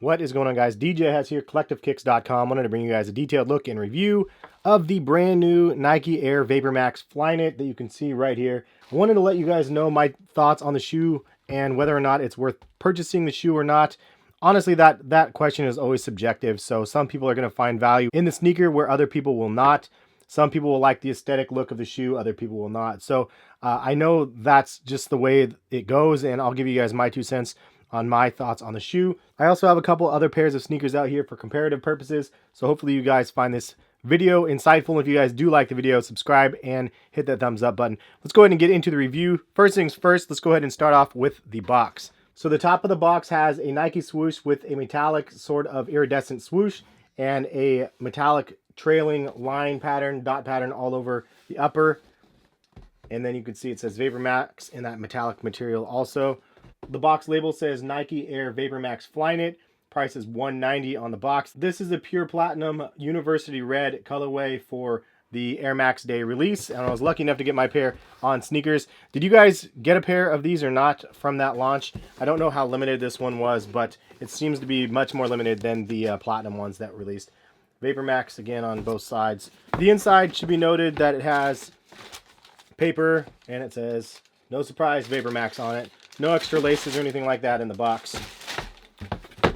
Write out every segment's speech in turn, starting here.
What is going on, guys? DJ has here, collectivekicks.com. Wanted to bring you guys a detailed look and review of the brand new Nike Air VaporMax Flyknit that you can see right here. I wanted to let you guys know my thoughts on the shoe and whether or not it's worth purchasing the shoe or not. Honestly, that question is always subjective. So some people are going to find value in the sneaker where other people will not. Some people will like the aesthetic look of the shoe, other people will not. So I know that's just the way it goes, and I'll give you guys my 2 cents on my thoughts on the shoe. I also have a couple other pairs of sneakers out here for comparative purposes, so hopefully you guys find this video insightful. If you guys do like the video, subscribe and hit that thumbs up button. Let's go ahead and get into the review. First things first, let's go ahead and start off with the box. So the top of the box has a Nike swoosh with a metallic sort of iridescent swoosh and a metallic trailing line pattern, dot pattern all over the upper. And then you can see it says VaporMax in that metallic material also. The box label says Nike Air VaporMax Flyknit. Price is $190 on the box. This is a pure platinum university red colorway for the Air Max Day release, and I was lucky enough to get my pair on sneakers. Did you guys get a pair of these or not from that launch? I don't know how limited this one was, but it seems to be much more limited than the platinum ones that released. VaporMax again on both sides. The inside should be noted that it has paper, and it says, no surprise, VaporMax on it. No extra laces or anything like that in the box.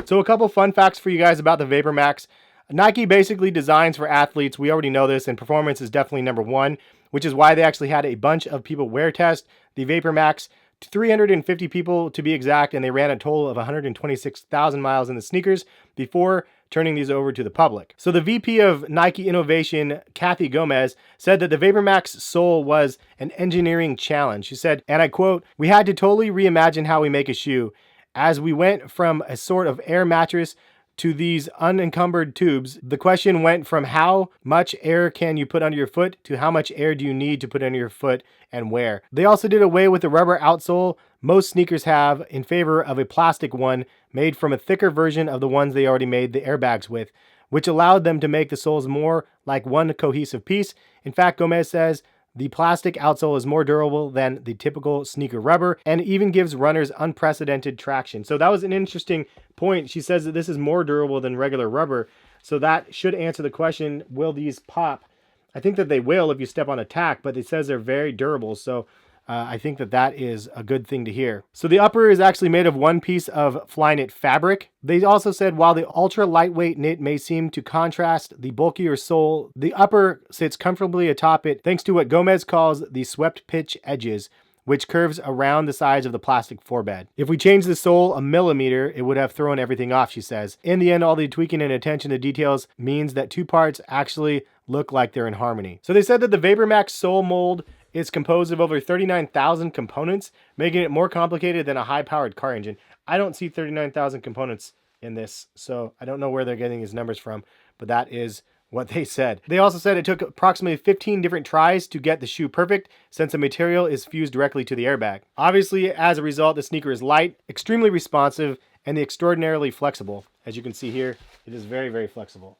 So a couple fun facts for you guys about the VaporMax. Nike basically designs for athletes. We already know this, and performance is definitely number one, which is why they actually had a bunch of people wear test the VaporMax. 350 people to be exact, and they ran a total of 126,000 miles in the sneakers before turning these over to the public. So the VP of Nike Innovation, Kathy Gomez, said that the VaporMax sole was an engineering challenge. She said, and I quote, "We had to totally reimagine how we make a shoe. As we went from a sort of air mattress to these unencumbered tubes, the question went from how much air can you put under your foot to how much air do you need to put under your foot and where." They also did away with the rubber outsole most sneakers have in favor of a plastic one made from a thicker version of the ones they already made the airbags with, which allowed them to make the soles more like one cohesive piece. In fact, Gomez says the plastic outsole is more durable than the typical sneaker rubber and even gives runners unprecedented traction. So that was an interesting point. She says that this is more durable than regular rubber. So that should answer the question, will these pop? I think that they will if you step on a tack, but it says they're very durable. So I think that is a good thing to hear. So the upper is actually made of one piece of Flyknit fabric. They also said while the ultra lightweight knit may seem to contrast the bulkier sole, the upper sits comfortably atop it thanks to what Gomez calls the swept pitch edges, which curves around the sides of the plastic forebed. If we change the sole a millimeter, it would have thrown everything off, she says. In the end, all the tweaking and attention to details means that two parts actually look like they're in harmony. So they said that the VaporMax sole mold is composed of over 39,000 components, making it more complicated than a high-powered car engine. I don't see 39,000 components in this, so I don't know where they're getting these numbers from, but that is what they said. They also said it took approximately 15 different tries to get the shoe perfect since the material is fused directly to the airbag. Obviously, as a result, the sneaker is light, extremely responsive, and extraordinarily flexible. As you can see here, it is very, very flexible.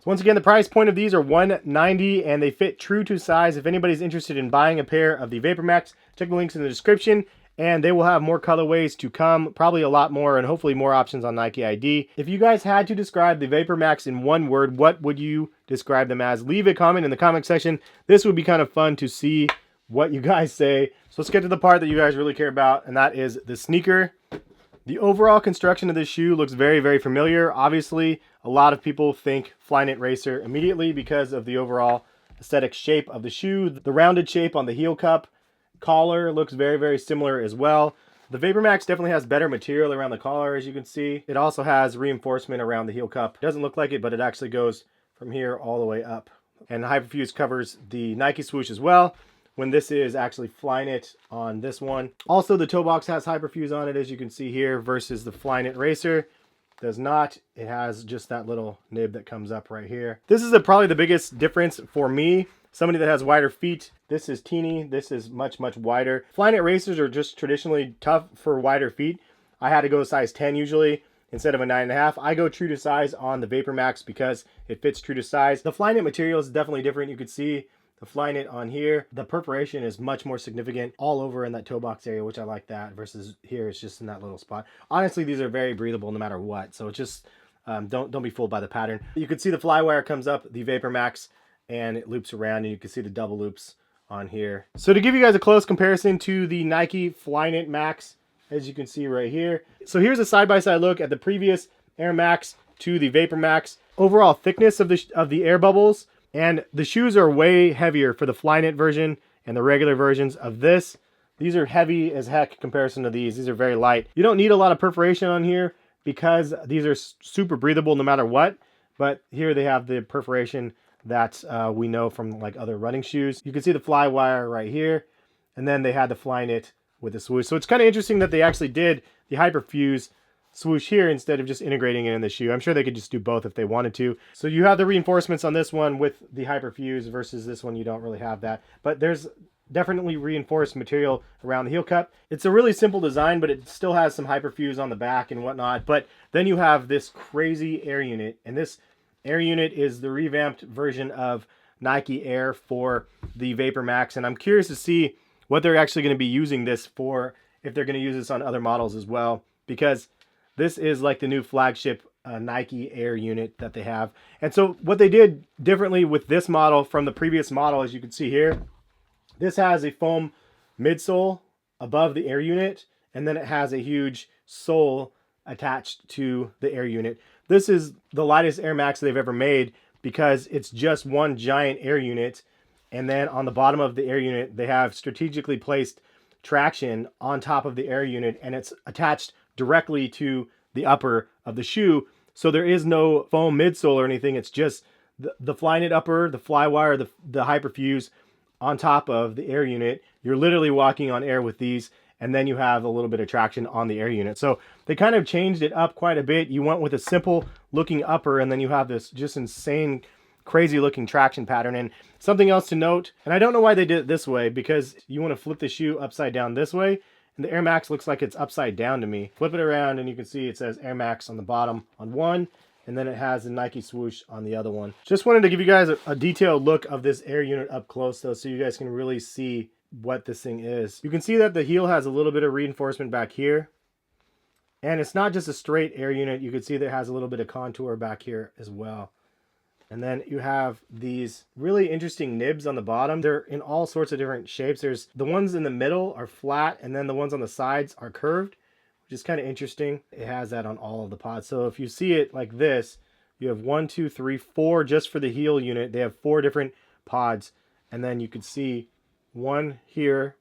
So once again, the price point of these are $190 and they fit true to size. If anybody's interested in buying a pair of the VaporMax, check the links in the description, and they will have more colorways to come, probably a lot more, and hopefully more options on Nike ID. If you guys had to describe the VaporMax in one word, what would you describe them as? Leave a comment in the comment section. This would be kind of fun to see what you guys say. So let's get to the part that you guys really care about, and that is the sneaker. The overall construction of this shoe looks very, very familiar. Obviously, a lot of people think Flyknit Racer immediately because of the overall aesthetic shape of the shoe. The rounded shape on the heel cup. Collar looks very, very similar as well. The VaporMax definitely has better material around the collar, as you can see. It also has reinforcement around the heel cup. It doesn't look like it, but it actually goes from here all the way up. And Hyperfuse covers the Nike swoosh as well, when this is actually Flyknit on this one. Also, the toe box has Hyperfuse on it, as you can see here, versus the Flyknit Racer does not. It has just that little nib that comes up right here. This is probably the biggest difference for me. Somebody that has wider feet, this is teeny, this is much, much wider. Flyknit Racers are just traditionally tough for wider feet. I had to go size 10 usually instead of a 9.5. I go true to size on the VaporMax because it fits true to size. The Flyknit material is definitely different. You could see the Flyknit on here, the perforation is much more significant all over in that toe box area, which I like that, versus here it's just in that little spot. Honestly, these are very breathable no matter what, so it's just don't be fooled by the pattern. You can see the fly wire comes up, the VaporMax, and it loops around, and you can see the double loops on here. So to give you guys a close comparison to the Nike Flyknit Max, as you can see right here. So here's a side-by-side look at the previous Air Max to the VaporMax. Overall thickness of the air bubbles, and the shoes are way heavier for the Flyknit version and the regular versions of this. These are heavy as heck in comparison to these. These are very light. You don't need a lot of perforation on here because these are super breathable no matter what. But here they have the perforation that we know from like other running shoes. You can see the fly wire right here. And then they had the Flyknit with the swoosh. So it's kind of interesting that they actually did the Hyperfuse swoosh here instead of just integrating it in the shoe. I'm sure they could just do both if they wanted to. So you have the reinforcements on this one with the Hyperfuse versus this one you don't really have that. But there's definitely reinforced material around the heel cup. It's a really simple design, but it still has some Hyperfuse on the back and whatnot. But then you have this crazy air unit, and this air unit is the revamped version of Nike Air for the VaporMax, and I'm curious to see what they're actually going to be using this for, if they're going to use this on other models as well, because this is like the new flagship Nike Air unit that they have. And so what they did differently with this model from the previous model, as you can see here, this has a foam midsole above the air unit, and then it has a huge sole attached to the air unit. This is the lightest Air Max they've ever made because it's just one giant air unit. And then on the bottom of the air unit, they have strategically placed traction on top of the air unit, and it's attached directly to the upper of the shoe. So there is no foam midsole or anything. It's just the Flyknit upper, the fly wire, the Hyperfuse on top of the air unit. You're literally walking on air with these, and then you have a little bit of traction on the air unit. So they kind of changed it up quite a bit. You went with a simple looking upper, and then you have this just insane, crazy looking traction pattern. And something else to note, and I don't know why they did it this way, because you want to flip the shoe upside down this way, and the Air Max looks like it's upside down to me. Flip it around and you can see it says Air Max on the bottom on one, and then it has the Nike swoosh on the other one. Just wanted to give you guys a detailed look of this air unit up close though, so you guys can really see what this thing is. You can see that the heel has a little bit of reinforcement back here, and it's not just a straight air unit. You can see that it has a little bit of contour back here as well. And then you have these really interesting nibs on the bottom. They're in all sorts of different shapes. There's the ones in the middle are flat, and then the ones on the sides are curved, which is kind of interesting. It has that on all of the pods. So if you see it like this, you have 1, 2, 3, 4 just for the heel unit. They have 4 different pods, and then you can see one here,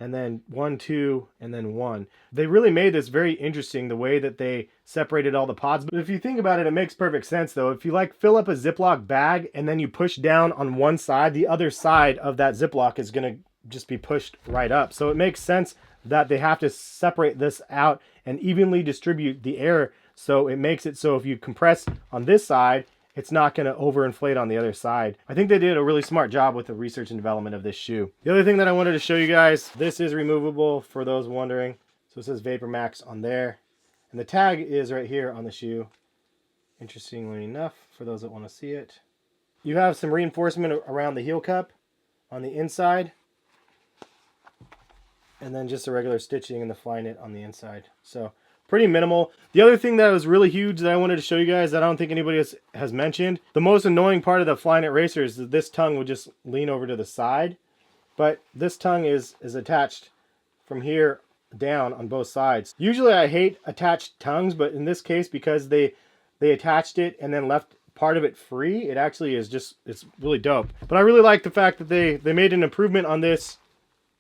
and then 1, 2, and then 1. They really made this very interesting, the way that they separated all the pods. But if you think about it, it makes perfect sense though. If you like fill up a Ziploc bag and then you push down on one side, the other side of that Ziploc is gonna just be pushed right up. So it makes sense that they have to separate this out and evenly distribute the air. So it makes it so if you compress on this side, it's not going to overinflate on the other side. I think they did a really smart job with the research and development of this shoe. The other thing that I wanted to show you guys, this is removable for those wondering. So it says VaporMax on there, and the tag is right here on the shoe. Interestingly enough, for those that want to see it. You have some reinforcement around the heel cup on the inside, and then just a regular stitching in the Flyknit on the inside. So pretty minimal. The other thing that was really huge that I wanted to show you guys that I don't think anybody has mentioned, the most annoying part of the Flyknit Racer is that this tongue would just lean over to the side, but this tongue is attached from here down on both sides. Usually I hate attached tongues, but in this case, because they attached it and then left part of it free, it actually is just, it's really dope. But I really like the fact that they made an improvement on this,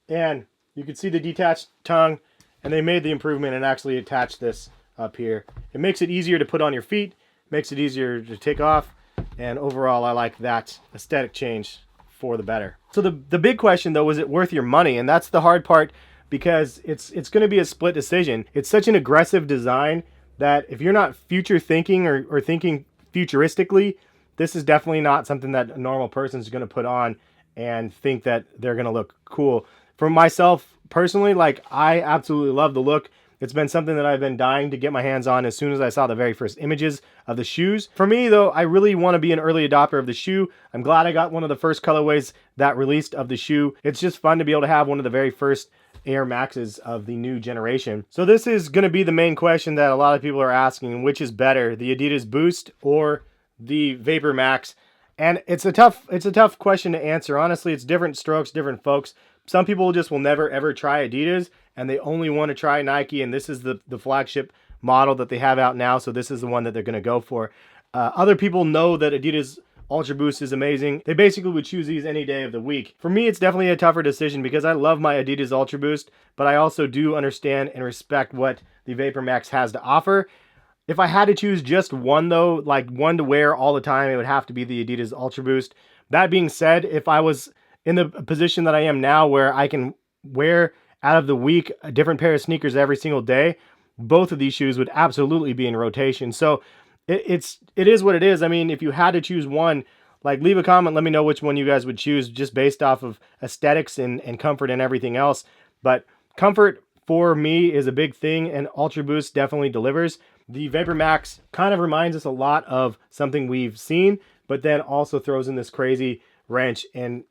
and you can see the detached tongue, and they made the improvement and actually attached this up here. It makes it easier to put on your feet, makes it easier to take off, and overall I like that aesthetic change for the better. So the big question though, is it worth your money? And that's the hard part, because it's going to be a split decision. It's such an aggressive design that if you're not future thinking or thinking futuristically, this is definitely not something that a normal person is going to put on and think that they're going to look cool. For myself personally, like, I absolutely love the look. It's been something that I've been dying to get my hands on as soon as I saw the very first images of the shoes. For me though, I really want to be an early adopter of the shoe. I'm glad I got one of the first colorways that released of the shoe. It's just fun to be able to have one of the very first Air Maxes of the new generation. So this is going to be the main question that a lot of people are asking, which is better, the Adidas Boost or the VaporMax? And it's a tough question to answer. Honestly, it's different strokes, different folks. Some people just will never ever try Adidas and they only want to try Nike, and this is the flagship model that they have out now, so this is the one that they're going to go for. Other people know that Adidas Ultra Boost is amazing. They basically would choose these any day of the week. For me, it's definitely a tougher decision because I love my Adidas Ultra Boost, but I also do understand and respect what the VaporMax has to offer. If I had to choose just one though, like one to wear all the time, it would have to be the Adidas Ultra Boost. That being said, if I was in the position that I am now where I can wear out of the week a different pair of sneakers every single day, both of these shoes would absolutely be in rotation. So it is what it is. I mean, if you had to choose one, like leave a comment, let me know which one you guys would choose just based off of aesthetics and comfort and everything else. But comfort for me is a big thing, and Ultra Boost definitely delivers. The VaporMax kind of reminds us a lot of something we've seen, but then also throws in this crazy wrench and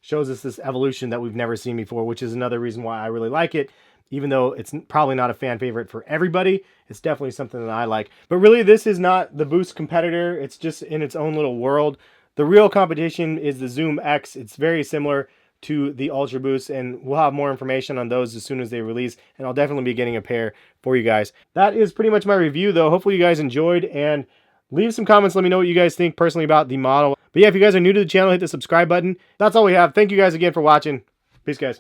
shows us this evolution that we've never seen before, which is another reason why I really like it. Even though it's probably not a fan favorite for everybody, it's definitely something that I like. But really, this is not the Boost competitor. It's just in its own little world. The real competition is the Zoom X. It's very similar to the Ultra Boost, and we'll have more information on those as soon as they release, and I'll definitely be getting a pair for you guys. That is pretty much my review though. Hopefully you guys enjoyed, and leave some comments. Let me know what you guys think personally about the model. But yeah, if you guys are new to the channel, hit the subscribe button. That's all we have. Thank you guys again for watching. Peace, guys.